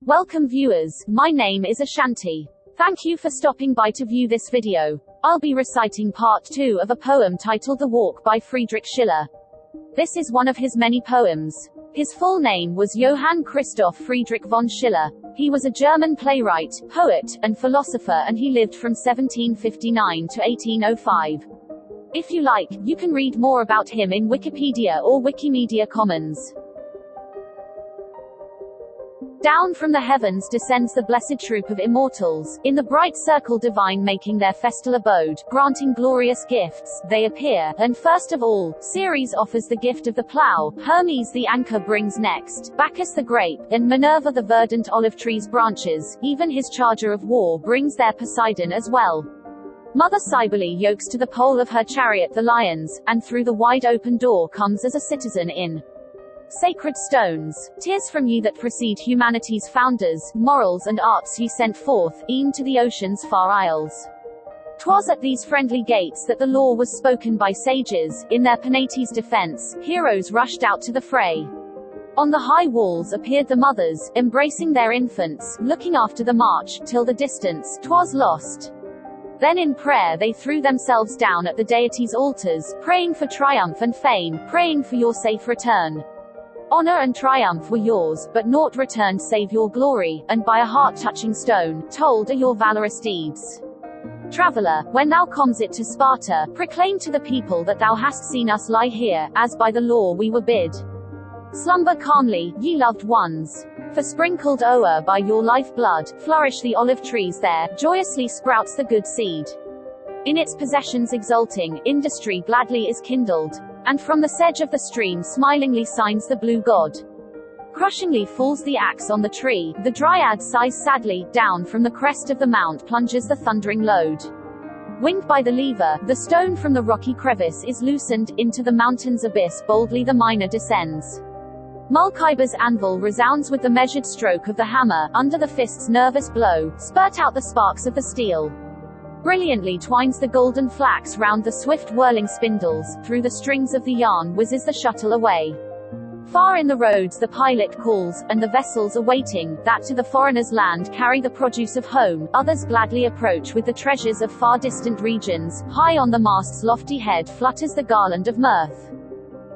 Welcome viewers, my name is Ashanti. Thank you for stopping by to view this video. I'll be reciting part 2 of a poem titled The Walk by Friedrich Schiller. This is one of his many poems. His full name was Johann Christoph Friedrich von Schiller. He was a German playwright, poet, and philosopher, and he lived from 1759 to 1805. If you like, you can read more about him in Wikipedia or Wikimedia Commons. Down from the heavens descends the blessed troop of immortals, in the bright circle divine making their festal abode, granting glorious gifts, they appear, and first of all, Ceres offers the gift of the plough, Hermes the anchor brings next, Bacchus the grape, and Minerva the verdant olive tree's branches, even his charger of war brings their Poseidon as well. Mother Cybele yokes to the pole of her chariot the lions, and through the wide open door comes as a citizen in sacred stones. Tears from ye that precede humanity's founders, morals and arts ye sent forth, e'en to the ocean's far isles. 'Twas at these friendly gates that the law was spoken by sages, in their Penates' defense, heroes rushed out to the fray. On the high walls appeared the mothers, embracing their infants, looking after the march, till the distance 'twas lost. Then in prayer they threw themselves down at the deity's altars, praying for triumph and fame, praying for your safe return. Honor and triumph were yours, but naught returned save your glory, and by a heart-touching stone, told are your valorous deeds. Traveler, when thou comes it to Sparta, proclaim to the people that thou hast seen us lie here, as by the law we were bid. Slumber calmly, ye loved ones. For sprinkled o'er by your life-blood, flourish the olive trees there, joyously sprouts the good seed. In its possessions exulting, industry gladly is kindled. And from the sedge of the stream smilingly signs the blue god. Crushingly falls the axe on the tree, the dryad sighs sadly, down from the crest of the mount plunges the thundering load. Winged by the lever, the stone from the rocky crevice is loosened, into the mountain's abyss boldly the miner descends. Mulciber's anvil resounds with the measured stroke of the hammer, under the fist's nervous blow, spurt out the sparks of the steel. Brilliantly twines the golden flax round the swift whirling spindles, through the strings of the yarn whizzes the shuttle away. Far in the roads the pilot calls, and the vessels are waiting, that to the foreigner's land carry the produce of home, others gladly approach with the treasures of far distant regions, high on the mast's lofty head flutters the garland of mirth.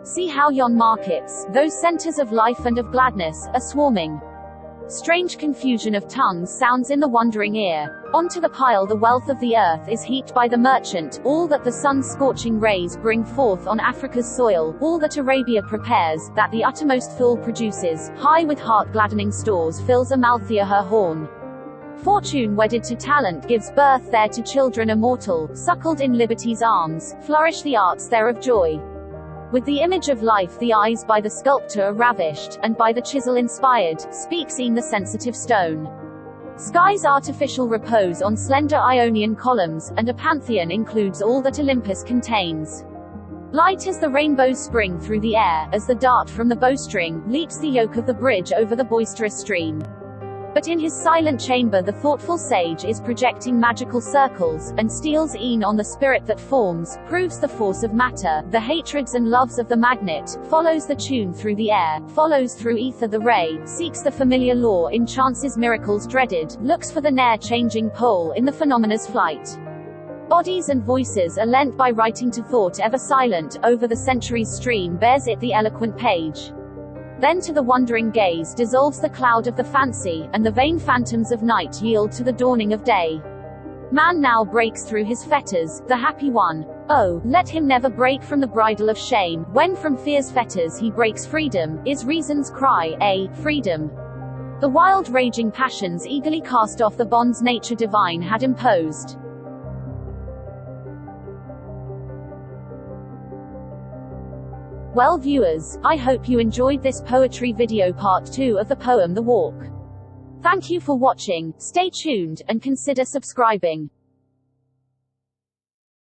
See how yon markets, those centers of life and of gladness, are swarming. Strange confusion of tongues sounds in the wondering ear. Onto the pile the wealth of the earth is heaped by the merchant, all that the sun's scorching rays bring forth on Africa's soil, all that Arabia prepares, that the uttermost fool produces, high with heart-gladdening stores fills Amalthea her horn. Fortune wedded to talent gives birth there to children immortal, suckled in liberty's arms, flourish the arts there of joy. With the image of life the eyes by the sculptor are ravished, and by the chisel inspired, speaks e'en the sensitive stone. Sky's artificial repose on slender Ionian columns, and a pantheon includes all that Olympus contains. Light as the rainbow's spring through the air, as the dart from the bowstring, leaps the yoke of the bridge over the boisterous stream. But in his silent chamber the thoughtful sage is projecting magical circles, and steals e'en on the spirit that forms, proves the force of matter, the hatreds and loves of the magnet, follows the tune through the air, follows through ether the ray, seeks the familiar law in chance's miracles dreaded, looks for the ne'er-changing pole in the phenomena's flight. Bodies and voices are lent by writing to thought ever silent, over the centuries' stream bears it the eloquent page. Then to the wondering gaze dissolves the cloud of the fancy, and the vain phantoms of night yield to the dawning of day. Man now breaks through his fetters, the happy one. Oh, let him never break from the bridle of shame, when from fear's fetters he breaks freedom, is reason's cry, freedom. The wild raging passions eagerly cast off the bonds nature divine had imposed. Well viewers, I hope you enjoyed this poetry video part 2 of the poem The Walk. Thank you for watching, stay tuned, and consider subscribing.